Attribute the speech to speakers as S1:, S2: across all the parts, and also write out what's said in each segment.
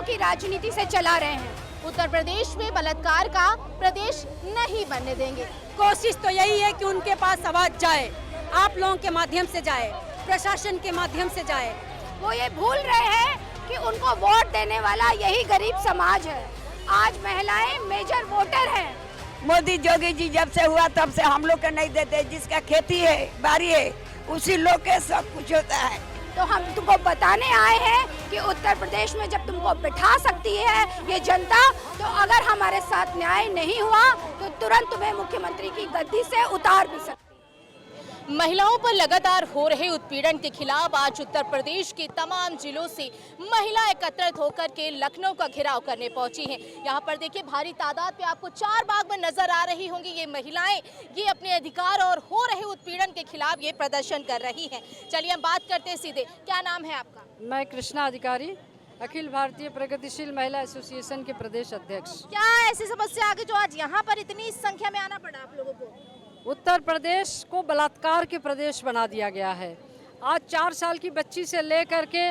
S1: की राजनीति से चला रहे हैं।
S2: उत्तर प्रदेश में बलात्कार का प्रदेश नहीं बनने देंगे।
S3: कोशिश तो यही है कि उनके पास आवाज जाए, आप लोगों के माध्यम से जाए, प्रशासन के माध्यम से जाए।
S1: वो ये भूल रहे हैं कि उनको वोट देने वाला यही गरीब समाज है। आज महिलाएं मेजर वोटर हैं।
S4: मोदी योगी जी जब से हुआ तब से हम लोग को नहीं देते, जिसका खेती है बाड़ी है उसी लोग के सब कुछ होता है।
S1: तो हम तुमको बताने आए हैं कि उत्तर प्रदेश में जब तुमको बिठा सकती है ये जनता, तो अगर हमारे साथ न्याय नहीं हुआ तो तुरंत तुम्हें मुख्यमंत्री की गद्दी से उतार भी सकती है।
S2: महिलाओं पर लगातार हो रहे उत्पीड़न के खिलाफ आज उत्तर प्रदेश के तमाम जिलों से महिलाएं एकत्रित होकर के लखनऊ का घेराव करने पहुंची हैं। यहां पर देखिए भारी तादाद पे आपको चार बाग में नजर आ रही होंगी ये महिलाएं, ये अपने अधिकार और हो रहे उत्पीड़न के खिलाफ ये प्रदर्शन कर रही हैं। चलिए हम बात करते हैं सीधे। क्या नाम है आपका?
S3: मैं कृष्णा अधिकारी, अखिल भारतीय प्रगतिशील महिला एसोसिएशन के प्रदेश अध्यक्ष।
S2: क्या ऐसी समस्या आ गई जो आज यहाँ पर इतनी संख्या में आना पड़ा आप लोगों को?
S3: उत्तर प्रदेश को बलात्कार के प्रदेश बना दिया गया है। आज 4 साल की बच्ची से लेकर के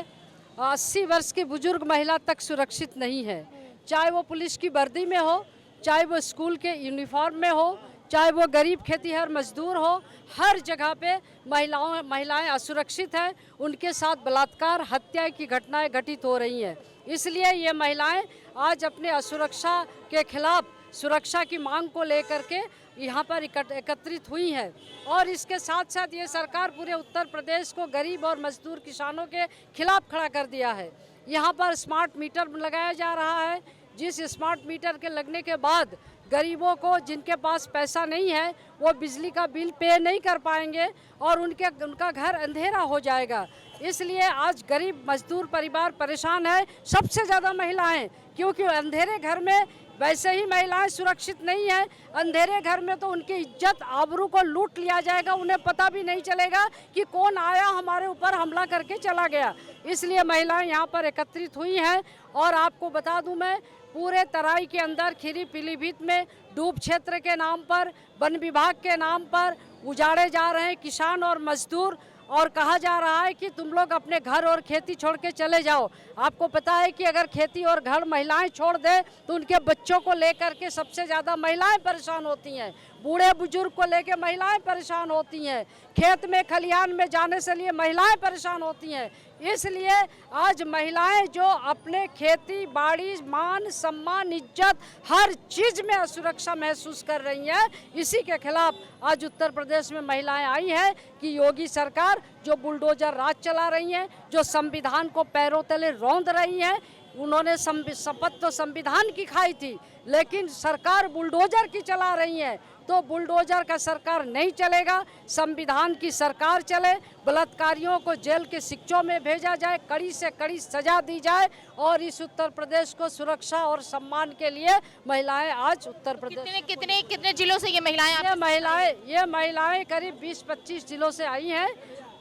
S3: 80 वर्ष की बुजुर्ग महिला तक सुरक्षित नहीं है। चाहे वो पुलिस की वर्दी में हो, चाहे वो स्कूल के यूनिफॉर्म में हो, चाहे वो गरीब खेतीहर मजदूर हो, हर जगह पे महिलाएं असुरक्षित हैं। उनके साथ बलात्कार, हत्या की घटनाएं घटित हो रही हैं। इसलिए ये महिलाएं आज अपने असुरक्षा के खिलाफ सुरक्षा की मांग को लेकर के यहाँ पर एकत्रित हुई है। और इसके साथ साथ ये सरकार पूरे उत्तर प्रदेश को गरीब और मजदूर किसानों के खिलाफ खड़ा कर दिया है। यहाँ पर स्मार्ट मीटर लगाया जा रहा है, जिस स्मार्ट मीटर के लगने के बाद गरीबों को जिनके पास पैसा नहीं है वो बिजली का बिल पे नहीं कर पाएंगे और उनका घर अंधेरा हो जाएगा। इसलिए आज गरीब मजदूर परिवार परेशान है, सबसे ज़्यादा महिलाएं, क्योंकि अंधेरे घर में वैसे ही महिलाएं सुरक्षित नहीं है। अंधेरे घर में तो उनकी इज्जत आबरू को लूट लिया जाएगा, उन्हें पता भी नहीं चलेगा कि कौन आया हमारे ऊपर हमला करके चला गया। इसलिए महिलाएं यहाँ पर एकत्रित हुई हैं। और आपको बता दूं, मैं पूरे तराई के अंदर खीरी पीलीभीत में डूब क्षेत्र के नाम पर, वन विभाग के नाम पर उजाड़े जा रहे हैं किसान और मजदूर, और कहा जा रहा है कि तुम लोग अपने घर और खेती छोड़ के चले जाओ। आपको पता है कि अगर खेती और घर महिलाएं छोड़ दे तो उनके बच्चों को लेकर के सबसे ज़्यादा महिलाएं परेशान होती हैं, बूढ़े बुजुर्ग को लेकर महिलाएं परेशान होती हैं, खेत में खलिहान में जाने से लिए महिलाएं परेशान होती हैं। इसलिए आज महिलाएं जो अपने खेती बाड़ी, मान सम्मान, इज्जत, हर चीज़ में असुरक्षा महसूस कर रही हैं, इसी के खिलाफ आज उत्तर प्रदेश में महिलाएं आई हैं कि योगी सरकार जो बुलडोजर राज चला रही हैं, जो संविधान को पैरों तले रौंद रही हैं, उन्होंने शपथ तो संविधान की खाई थी, लेकिन सरकार बुलडोजर की चला रही है। तो बुलडोजर का सरकार नहीं चलेगा, संविधान की सरकार चले। बलात्कारियों को जेल के शिक्षों में भेजा जाए, कड़ी से कड़ी सजा दी जाए, और इस उत्तर प्रदेश को सुरक्षा और सम्मान के लिए महिलाएं आज उत्तर प्रदेश
S2: कितने जिलों से ये
S3: महिलाएं करीब 20-25 जिलों से आई हैं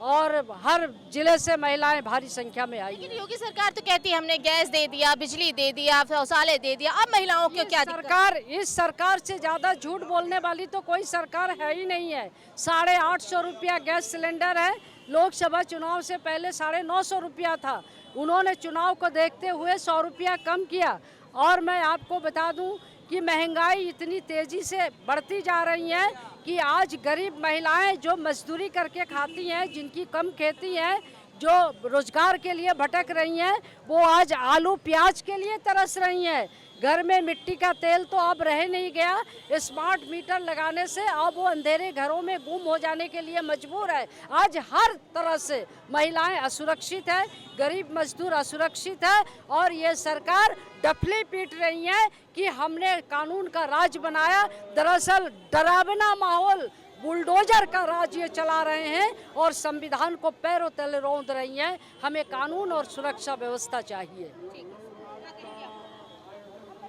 S3: और हर जिले से महिलाएं भारी संख्या में आई।
S2: लेकिन योगी सरकार तो कहती है हमने गैस दे दिया, बिजली दे दिया, शौचालय दे दिया, अब महिलाओं को क्या
S3: सरकार? इस सरकार से ज्यादा झूठ बोलने वाली तो कोई सरकार है ही नहीं है। 850 रुपया गैस सिलेंडर है। लोकसभा चुनाव से पहले 950 रुपया था। उन्होंने चुनाव को देखते हुए 100 रुपया कम किया। और मैं आपको बता दूं कि महंगाई इतनी तेजी से बढ़ती जा रही है कि आज गरीब महिलाएं जो मजदूरी करके खाती हैं, जिनकी कम खेती है, जो रोजगार के लिए भटक रही हैं, वो आज आलू प्याज के लिए तरस रही हैं। घर में मिट्टी का तेल तो अब रह नहीं गया। स्मार्ट मीटर लगाने से अब वो अंधेरे घरों में गुम हो जाने के लिए मजबूर है। आज हर तरह से महिलाएं असुरक्षित है, गरीब मजदूर असुरक्षित है, और ये सरकार डफली पीट रही है कि हमने कानून का राज बनाया। दरअसल डरावना माहौल, बुलडोजर का राज ये चला रहे हैं और संविधान को पैरों तले रौंद रही हैं। हमें कानून और सुरक्षा व्यवस्था चाहिए।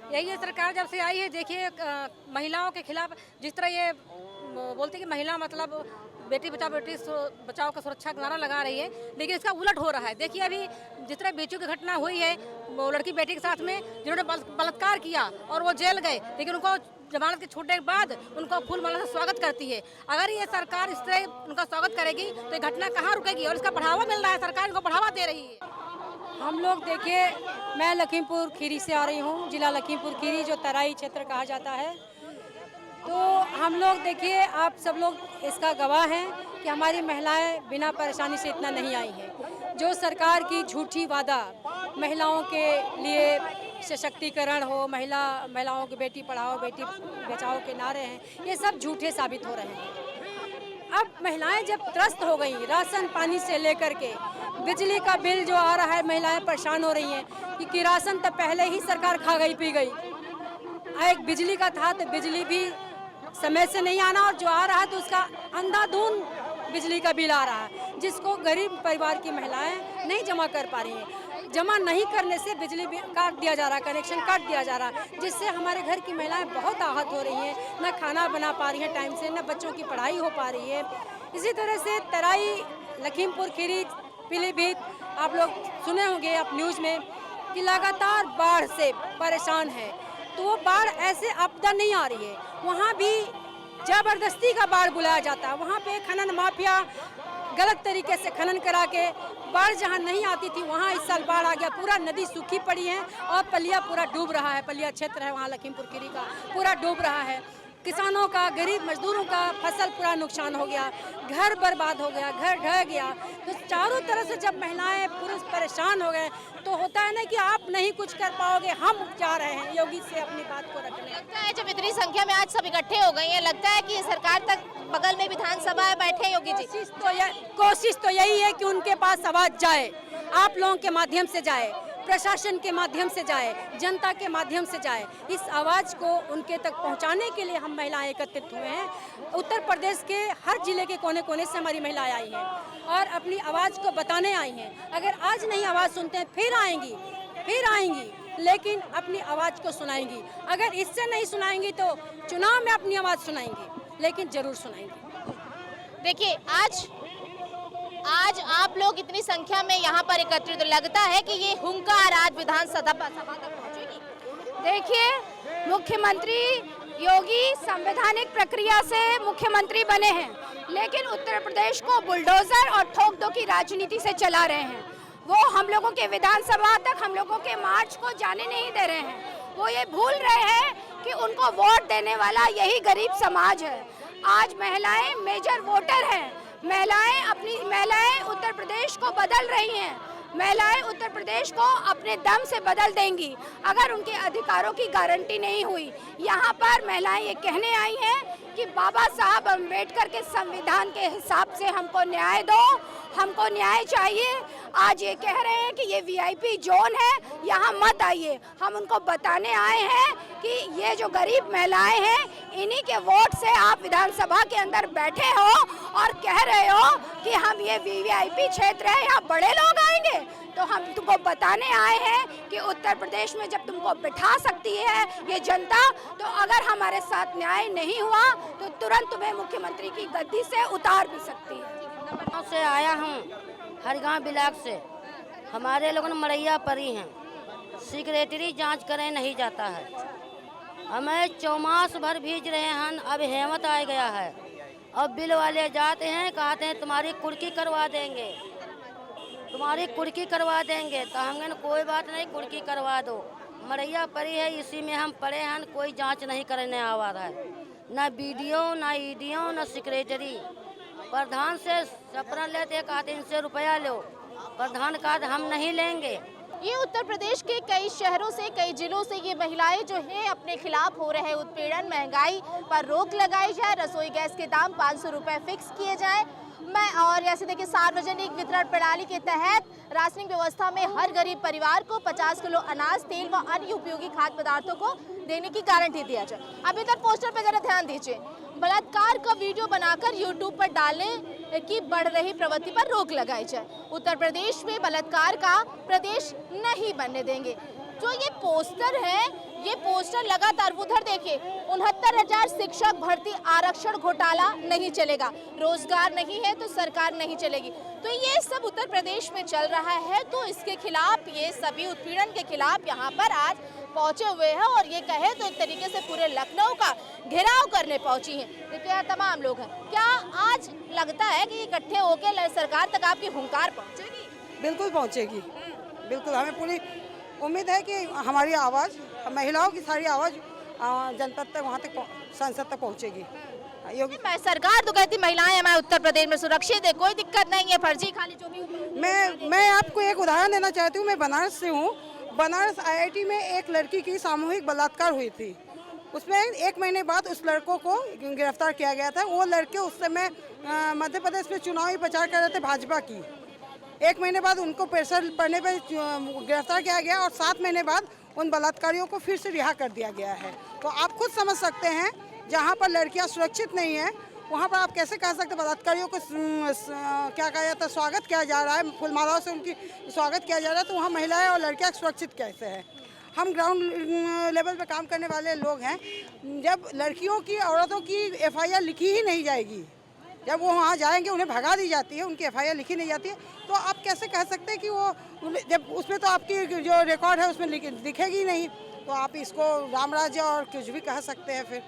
S5: यही है सरकार जब से आई है। देखिए महिलाओं के खिलाफ जिस तरह ये बोलते कि महिला मतलब बेटी बचाओ बेटी बचाओ का सुरक्षा का नारा लगा रही है, लेकिन इसका उलट हो रहा है। देखिए अभी जिस तरह बेटियों की घटना हुई है, वो लड़की बेटी के साथ में जिन्होंने बलात्कार किया और वो जेल गए, लेकिन उनको जमानत के छूटने के बाद उनको फूल माला से स्वागत करती है। अगर ये सरकार इस तरह उनका स्वागत करेगी तो ये घटना कहाँ रुकेगी? और इसका बढ़ावा मिल रहा है, सरकार इनको बढ़ावा दे रही है। हम लोग देखिए, मैं लखीमपुर खीरी से आ रही हूँ, जिला लखीमपुर खीरी जो तराई क्षेत्र कहा जाता है। तो हम लोग देखिए, आप सब लोग इसका गवाह हैं कि हमारी महिलाएं बिना परेशानी से इतना नहीं आई हैं। जो सरकार की झूठी वादा महिलाओं के लिए सशक्तिकरण हो, महिलाओं की बेटी पढ़ाओ बेटी बचाओ के नारे हैं, ये सब झूठे साबित हो रहे हैं। अब महिलाएं जब त्रस्त हो गई, राशन पानी से लेकर के बिजली का बिल जो आ रहा है, महिलाएं परेशान हो रही हैं कि राशन तो पहले ही सरकार खा गई पी गई। एक बिजली का था तो बिजली भी समय से नहीं आना, और जो आ रहा है तो उसका अंधाधुंध बिजली का बिल आ रहा है, जिसको गरीब परिवार की महिलाएं नहीं जमा कर पा रही हैं। जमा नहीं करने से बिजली बिल काट दिया जा रहा है, कनेक्शन काट दिया जा रहा है, जिससे हमारे घर की महिलाएं बहुत आहत हो रही हैं। न खाना बना पा रही हैं टाइम से, न बच्चों की पढ़ाई हो पा रही है। इसी तरह से तराई, लखीमपुर खीरी, पीलीभीत, आप लोग सुने होंगे आप न्यूज़ में कि लगातार बाढ़ से परेशान है। तो वो बाढ़ ऐसे आपदा नहीं आ रही है, वहाँ भी जबरदस्ती का बाढ़ बुलाया जाता है। वहाँ पे खनन माफिया गलत तरीके से खनन करा के बाढ़ जहाँ नहीं आती थी वहाँ इस साल बाढ़ आ गया। पूरा नदी सूखी पड़ी है और पलिया पूरा डूब रहा है। पलिया क्षेत्र है वहाँ लखीमपुर खीरी का, पूरा डूब रहा है। किसानों का, गरीब मजदूरों का फसल पूरा नुकसान हो गया, घर बर्बाद हो गया, घर ढह गया। तो चारों तरफ से जब महिलाएं पुरुष परेशान हो गए तो होता है ना कि आप नहीं कुछ कर पाओगे, हम जा रहे हैं योगी से अपनी बात को रखने।
S2: लगता है जब इतनी संख्या में आज सब इकट्ठे हो गई हैं, लगता है कि सरकार तक बगल में विधानसभा है, बैठे योगी जी।
S5: कोशिश तो यही है कि उनके पास आवाज जाए, आप लोगों के माध्यम से जाए, प्रशासन के माध्यम से जाए, जनता के माध्यम से जाए। इस आवाज़ को उनके तक पहुंचाने के लिए हम महिलाएं एकत्रित हुए हैं। उत्तर प्रदेश के हर जिले के कोने कोने से हमारी महिलाएं आई हैं और अपनी आवाज़ को बताने आई हैं। अगर आज नहीं आवाज़ सुनते हैं फिर आएंगी, लेकिन अपनी आवाज़ को सुनाएंगी। अगर इससे नहीं सुनाएंगी तो चुनाव में अपनी आवाज़ सुनाएंगी, लेकिन जरूर सुनाएंगी।
S2: देखिए, आज आप लोग इतनी संख्या में यहाँ पर एकत्रित, लगता है कि ये हुंकार आज विधानसभा तक पहुँचेगी।
S1: देखिए, मुख्यमंत्री योगी संवैधानिक प्रक्रिया से मुख्यमंत्री बने हैं, लेकिन उत्तर प्रदेश को बुलडोजर और ठोक दो की राजनीति से चला रहे हैं। वो हम लोगों के विधानसभा तक, हम लोगों के मार्च को जाने नहीं दे रहे हैं। वो ये भूल रहे हैं कि उनको वोट देने वाला यही गरीब समाज है। आज महिलाएं मेजर वोटर हैं। महिलाएं उत्तर प्रदेश को बदल रही हैं। महिलाएं उत्तर प्रदेश को अपने दम से बदल देंगी अगर उनके अधिकारों की गारंटी नहीं हुई। यहाँ पर महिलाएं ये कहने आई हैं कि बाबा साहब अम्बेडकर के संविधान के हिसाब से हमको न्याय दो, हमको न्याय चाहिए। आज ये कह रहे हैं कि ये वीआईपी जोन है, यहाँ मत आइए। हम उनको बताने आए हैं कि ये जो गरीब महिलाएं हैं, इन्हीं के वोट से आप विधानसभा के अंदर बैठे हो और कह रहे हो कि हम ये वीआईपी क्षेत्र है, यहाँ बड़े लोग आएंगे। तो हम तुमको बताने आए हैं कि उत्तर प्रदेश में जब तुमको बिठा सकती है ये जनता, तो अगर हमारे साथ न्याय नहीं हुआ तो तुरंत तुम्हें मुख्यमंत्री की गद्दी से उतार भी सकती है।
S6: से आया हूँ, हरगांव ब्लॉक से। हमारे लोग मरैया परी हैं, सिक्योरिटी जांच करें नहीं जाता है। हमें चौमास भर भीज रहे हैं, अब हेमत आ गया है। अब बिल वाले जाते हैं, कहते हैं तुम्हारी कुर्की करवा देंगे, तुम्हारी कुर्की करवा देंगे। तो हम कहते कोई बात नहीं, कुर्की करवा दो। मरैया परी है, इसी में हम पड़े हैं। कोई जांच नहीं करने आवा रहा है, ना बीडीओ, ना ईडीओ, ना सेक्रेटरी। प्रधान से सपना लेते, कहते इनसे रुपया लो। प्रधान का हम नहीं लेंगे।
S2: ये उत्तर प्रदेश के कई शहरों से, कई जिलों से ये महिलाएं जो हैं अपने खिलाफ हो रहे उत्पीड़न, महंगाई पर रोक लगाई जाए, रसोई गैस के दाम 500 रुपये फिक्स किए जाए। और ऐसे देखिए, सार्वजनिक वितरण प्रणाली के तहत राशनिंग व्यवस्था में हर गरीब परिवार को 50 किलो अनाज, तेल व अन्य उपयोगी खाद्य पदार्थों को देने की गारंटी दिया जाए। अब इधर पोस्टर पे जरा ध्यान दीजिए, बलात्कार का वीडियो बनाकर यूट्यूब पर डालने की बढ़ रही प्रवृत्ति पर रोक लगाई जाए। उत्तर प्रदेश में बलात्कार का प्रदेश नहीं बनने देंगे। जो ये पोस्टर है, ये पोस्टर लगातार, उधर देखिए, 69,000 शिक्षक भर्ती आरक्षण घोटाला नहीं चलेगा, रोजगार नहीं है तो सरकार नहीं चलेगी। तो ये सब उत्तर प्रदेश में चल रहा है, तो इसके खिलाफ, ये सभी उत्पीड़न के खिलाफ यहाँ पर आज पहुंचे हुए हैं और ये कहे तो एक तरीके से पूरे लखनऊ का घेराव करने पहुंची हैं। देखिए, यहाँ तमाम लोग हैं। क्या आज लगता है कि इकट्ठे होकर सरकार तक आपकी हुंकार पहुंचेगी?
S7: बिल्कुल पहुंचेगी। बिल्कुल हमें पूरी उम्मीद है कि हमारी आवाज़, महिलाओं की सारी आवाज़ जनपद तक, वहाँ तक, संसद तक पहुँचेगी। योगी
S2: सरकार तो कहती महिलाएं हमारे उत्तर प्रदेश में सुरक्षित है, कोई दिक्कत नहीं है, फर्जी खाली जो भी।
S7: मैं आपको एक उदाहरण देना चाहती हूँ। मैं बनारस से हूँ। बनारस IIT में एक लड़की की सामूहिक बलात्कार हुई थी। उसमें 1 महीने बाद उस लड़कों को गिरफ्तार किया गया था। वो लड़के उस समय मध्य प्रदेश में चुनावी प्रचार कर रहे थे भाजपा की। 1 महीने बाद उनको प्रेशर पड़ने पर गिरफ्तार किया गया और 7 महीने बाद उन बलात्कारियों को फिर से रिहा कर दिया गया है। तो आप खुद समझ सकते हैं, जहाँ पर लड़कियाँ सुरक्षित नहीं हैं वहाँ पर आप कैसे कह सकते बलात्कारियों को क्या कहा जाता है, स्वागत किया जा रहा है, फूलमालाओं से उनकी स्वागत किया जा रहा है, तो वहाँ महिलाएं और लड़कियाँ सुरक्षित कैसे हैं? हम ग्राउंड लेवल पे काम करने वाले लोग हैं। जब लड़कियों की, औरतों की FIR लिखी ही नहीं जाएगी, जब वो वहाँ जाएंगे उन्हें भगा दी जाती है, उनकी FIR लिखी नहीं जाती है, तो आप कैसे कह सकते हैं कि वो, जब उसमें तो आपकी जो रिकॉर्ड है उसमें लिखेगी नहीं, तो आप इसको राम राज्य और कुछ भी कह सकते हैं। फिर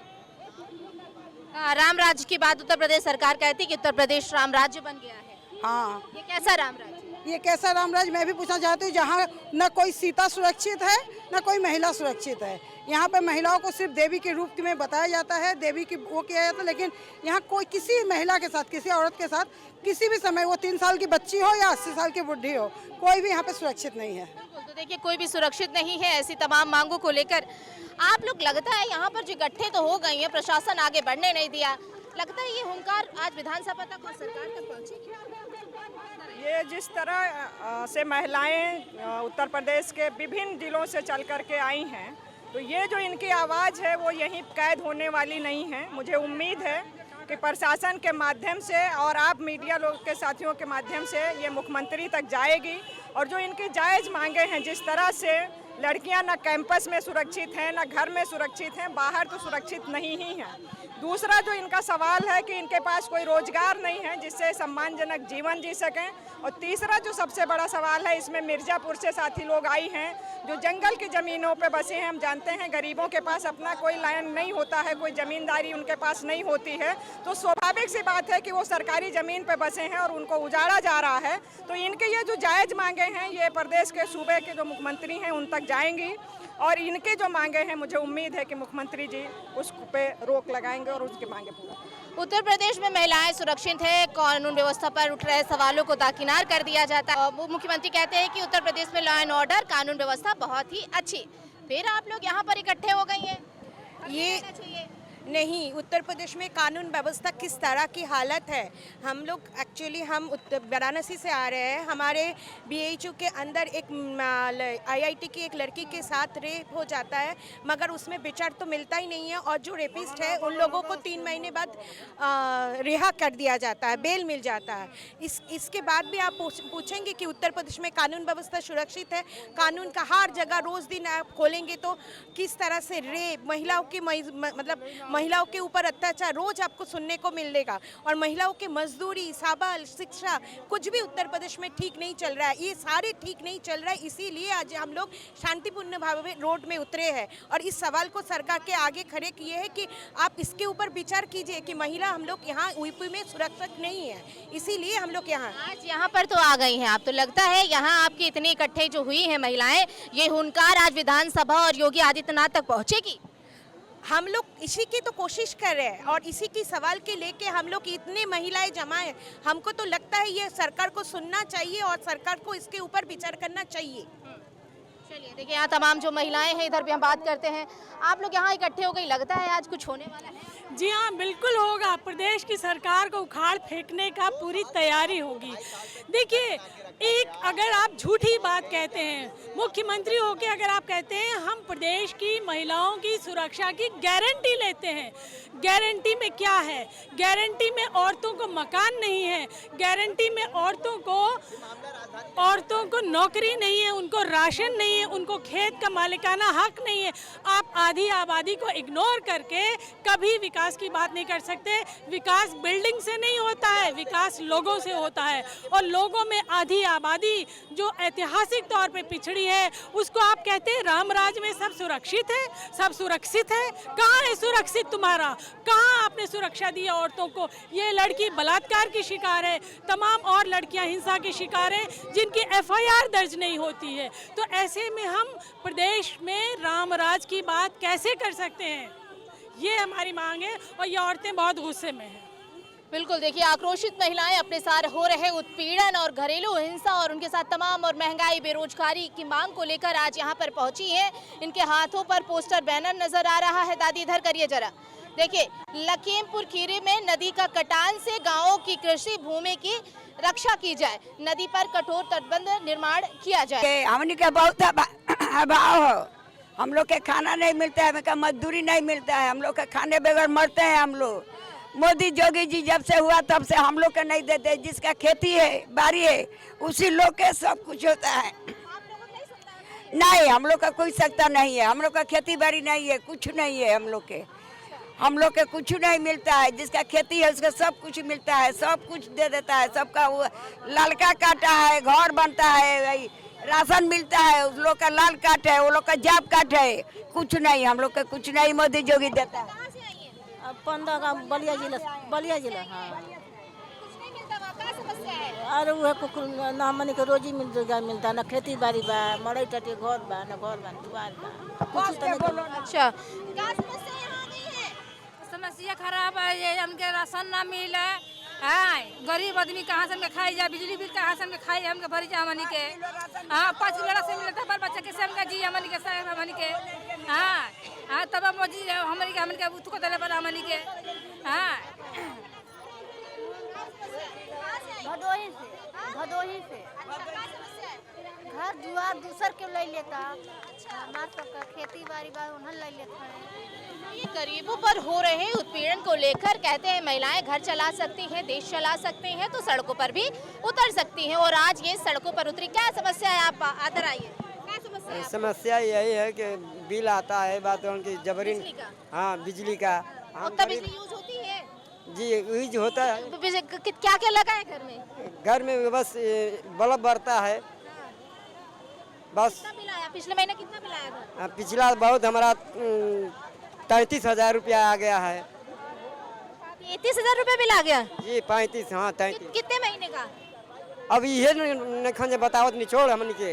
S2: राम राज्य की बात उत्तर प्रदेश सरकार कहती है कि उत्तर प्रदेश राम राज्य बन गया है।
S7: हाँ,
S2: ये कैसा राम राज्य?
S7: ये कैसा राम राज्य, मैं भी पूछना चाहती हूँ, जहाँ न कोई सीता सुरक्षित है न कोई महिला सुरक्षित है। यहाँ पे महिलाओं को सिर्फ देवी के रूप में बताया जाता है, देवी की वो किया जाता है, लेकिन यहाँ कोई किसी महिला के साथ, किसी औरत के साथ किसी भी समय, वो 3 साल की बच्ची हो या 80 साल की बुढ़ी हो, कोई भी यहाँ पे सुरक्षित नहीं है।
S2: तो देखिए कोई भी सुरक्षित नहीं है। ऐसी तमाम मांगों को लेकर आप लोग, लगता है यहाँ पर जो इकट्ठे तो हो गई हैं, प्रशासन आगे बढ़ने नहीं दिया, लगता है ये हुंकार आज विधानसभा तक और सरकार तक पहुँचेगी?
S8: ये जिस तरह से महिलाएं उत्तर प्रदेश के विभिन्न जिलों से चल कर के आई हैं, तो ये जो इनकी आवाज़ है वो यहीं कैद होने वाली नहीं है। मुझे उम्मीद है कि प्रशासन के माध्यम से और आप मीडिया लोग के साथियों के माध्यम से ये मुख्यमंत्री तक जाएगी, और जो इनकी जायज़ मांगे हैं, जिस तरह से लड़कियां न कैंपस में सुरक्षित हैं, न घर में सुरक्षित हैं, बाहर तो सुरक्षित नहीं ही हैं। दूसरा जो इनका सवाल है कि इनके पास कोई रोजगार नहीं है जिससे सम्मानजनक जीवन जी सकें, और तीसरा जो सबसे बड़ा सवाल है, इसमें मिर्ज़ापुर से साथी लोग आई हैं जो जंगल की ज़मीनों पे बसे हैं। हम जानते हैं गरीबों के पास अपना कोई लैंड नहीं होता है, कोई ज़मींदारी उनके पास नहीं होती है, तो स्वाभाविक सी बात है कि वो सरकारी ज़मीन पे बसे हैं और उनको उजाड़ा जा रहा है। तो इनके ये जो जायज़ मांगे हैं, ये प्रदेश के सूबे के जो मुख्यमंत्री हैं उन तक जाएंगी, और इनके जो मांगे हैं मुझे उम्मीद है कि मुख्यमंत्री जी उस पे रोक लगाएंगे और उसकी मांगे पूरा।
S2: उत्तर प्रदेश में महिलाएं सुरक्षित है, कानून व्यवस्था पर उठ रहे सवालों को दाकिनार कर दिया जाता है। वो मुख्यमंत्री कहते हैं कि उत्तर प्रदेश में लॉ एंड ऑर्डर, कानून व्यवस्था बहुत ही अच्छी। फिर आप लोग यहाँ पर इकट्ठे हो गई हैं, ये
S9: नहीं, उत्तर प्रदेश में कानून व्यवस्था किस तरह की हालत है। हम लोग एक्चुअली हम वाराणसी से आ रहे हैं। हमारे BHU के अंदर एक IIT की एक लड़की के साथ रेप हो जाता है, मगर उसमें विचार तो मिलता ही नहीं है, और जो रेपिस्ट है उन लोगों को 3 महीने बाद रिहा कर दिया जाता है, बेल मिल जाता है। इसके बाद भी आप पूछेंगे कि उत्तर प्रदेश में कानून व्यवस्था सुरक्षित है? कानून का हर जगह रोज़ दिन आप खोलेंगे तो किस तरह से रेप, महिलाओं की महिलाओं के ऊपर अत्याचार रोज आपको सुनने को मिलेगा, और महिलाओं के मजदूरी, सबल, शिक्षा, कुछ भी उत्तर प्रदेश में ठीक नहीं चल रहा है। ये सारे ठीक नहीं चल रहा है, इसीलिए आज हम लोग शांतिपूर्ण भाव में रोड में उतरे हैं, और इस सवाल को सरकार के आगे खड़े किए हैं कि आप इसके ऊपर विचार कीजिए कि महिला हम लोग यहाँ यूपी में सुरक्षित नहीं है, इसीलिए हम लोग यहाँ
S2: आज यहाँ पर तो आ गई हैं आप। तो लगता है यहाँ आपके इतने इकट्ठे जो हुई हैं महिलाएं, ये हुंकार आज विधानसभा और योगी आदित्यनाथ तक पहुँचेगी?
S9: हम लोग इसी की तो कोशिश कर रहे हैं, और इसी की सवाल के लेके हम लोग इतने महिलाएं जमा हैं। हमको तो लगता है ये सरकार को सुनना चाहिए और सरकार को इसके ऊपर विचार करना चाहिए।
S2: चलिए देखिए, यहाँ तमाम जो महिलाएं हैं, इधर भी हम बात करते हैं। आप लोग यहाँ इकट्ठे हो गई, लगता है आज कुछ होने वाला है?
S10: जी हाँ, बिल्कुल होगा। प्रदेश की सरकार को उखाड़ फेंकने का पूरी तैयारी होगी। देखिए, एक अगर आप झूठी बात कहते हैं, मुख्यमंत्री होके अगर आप कहते हैं हम प्रदेश की महिलाओं की सुरक्षा की गारंटी लेते हैं, गारंटी में क्या है? गारंटी में औरतों को मकान नहीं है, गारंटी में औरतों को नौकरी नहीं है, उनको राशन नहीं है, उनको खेत का मालिकाना हक नहीं है। आप आधी आबादी को इग्नोर करके कभी विकास विकास की बात नहीं कर सकते। विकास बिल्डिंग से नहीं होता है, विकास लोगों से होता है। और लोगों में आधी आबादी जो ऐतिहासिक तौर पे पिछड़ी है, उसको आप कहते हैं राम राज में सब सुरक्षित है, सब सुरक्षित है। कहाँ है सुरक्षित तुम्हारा? कहाँ आपने सुरक्षा दी औरतों को? ये लड़की बलात्कार की शिकार है, तमाम और लड़कियां हिंसा की शिकार हैं जिनकी FIR दर्ज नहीं होती है। तो ऐसे में हम प्रदेश में राम राज की बात कैसे कर सकते हैं? ये हमारी मांग है और ये औरतें बहुत गुस्से में हैं।
S2: बिल्कुल, देखिए आक्रोशित महिलाएं अपने साथ हो रहे उत्पीड़न और घरेलू हिंसा और उनके साथ तमाम और महंगाई बेरोजगारी की मांग को लेकर आज यहाँ पर पहुंची हैं। इनके हाथों पर पोस्टर बैनर नजर आ रहा है। दादी इधर करिए जरा। देखिए, लखीमपुर खीरी में नदी का कटान से गांवों की कृषि भूमि की रक्षा की जाए, नदी पर कठोर तटबंध निर्माण किया जाए।
S4: हमने का बहुत अभाव हो, हम लोग के खाना नहीं मिलता है, हमें मजदूरी नहीं मिलता है, हम लोग के खाने बगैर मरते हैं हम लोग। मोदी जोगी जी जब से हुआ तब से हम लोग के नहीं देते, जिसका खेती है बाड़ी है उसी लोग के सब कुछ होता है। नहीं, हम लोग का कोई सकता नहीं है, हम लोग का खेती बाड़ी नहीं है, कुछ नहीं है हम लोग के कुछ नहीं मिलता है। जिसका खेती है उसका सब कुछ मिलता है, सब कुछ दे देता है, सबका वो ललका काटा है, घर बनता है, राशन मिलता है, उस लोग का लाल कार्ड है, वो लोग का जॉब कार्ड है, कुछ नहीं, हम लोग का कुछ नहीं मोदी जोगी देता है।
S11: 15 का बलिया जिला हाँ। अरे वो ना हमने के रोजी मिलता ना खेती बाड़ी बा, मड़ई टटे घर बा, ना घर बा, दुआर बा।
S2: अच्छा,
S5: समस्या खराब है, ये हमके राशन ना मिले है, गरीब आदमी कहाँ से हमके खाई जाए, बिजली बिल कहाँ से हमके खाई हमके भरी जाए हमनी के। हाँ, 5 किलो राशन मिलता है, बच्चा कैसे हमका जी हमनी के साहब हमनी के। हाँ तब मोदी हमनी के उतको देले पर हमनी के। हाँ
S6: भदोही से घर दुआर दूसर के ले लेता, हमार सबका खेती बाड़ी बा उन्हन ले लेता है।
S2: ये गरीबों पर हो रहे उत्पीड़न को लेकर कहते हैं महिलाएं घर चला सकती हैं, देश चला सकते हैं तो सड़कों पर भी उतर सकती हैं। और आज ये सड़कों पर उतरी, क्या समस्या है? आप आदर आइए। क्या
S12: समस्या यही है कि बिल आता है, बात उनकी जबरीन। हाँ, बिजली का।
S2: उतना बिजली यूज होती है
S12: जी, यूज होता है।
S2: क्या क्या लगा है घर में?
S12: घर में बस बल्ब बढ़ता है बस।
S2: कितना बिल आया पिछले महीने? कितना बिल आया था?
S12: पिछला बहुत हमारा 33,000 रुपया आ गया है।
S2: 33,000 रुपये बिल आ गया
S12: जी? 35, हाँ 33।
S2: कितने महीने का?
S12: अब ये न बतावत निचोड़ हमने के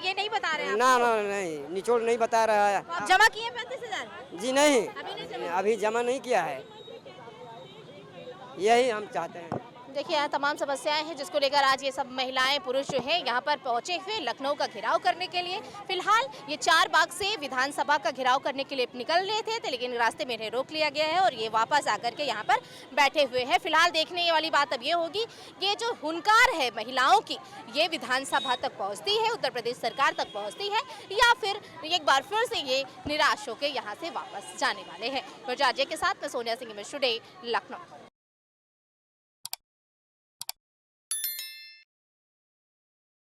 S2: ये नहीं बता रहे हैं?
S12: ना नहीं, निचोड़ नहीं बता रहा है।
S2: आप जमा किए 35,000?
S12: जी नहीं, अभी जमा नहीं किया है, यही हम चाहते हैं।
S2: देखिए, यहाँ तमाम समस्याएं हैं जिसको लेकर आज ये सब महिलाएं पुरुष जो हैं यहाँ पर पहुंचे हुए लखनऊ का घेराव करने के लिए। फिलहाल ये 4 बाग से विधानसभा का घेराव करने के लिए निकल रहे थे, लेकिन रास्ते में इन्हें रोक लिया गया है और ये वापस आकर के यहाँ पर बैठे हुए हैं। फिलहाल देखने वाली बात अब ये होगी कि ये जो हुनकार है महिलाओं की, ये विधानसभा तक पहुँचती है, उत्तर प्रदेश सरकार तक पहुँचती है, या फिर एक बार फिर से ये निराश होकर यहाँ से वापस जाने वाले हैं। राजे के साथ मैं सोनिया सिंह, टुडे लखनऊ।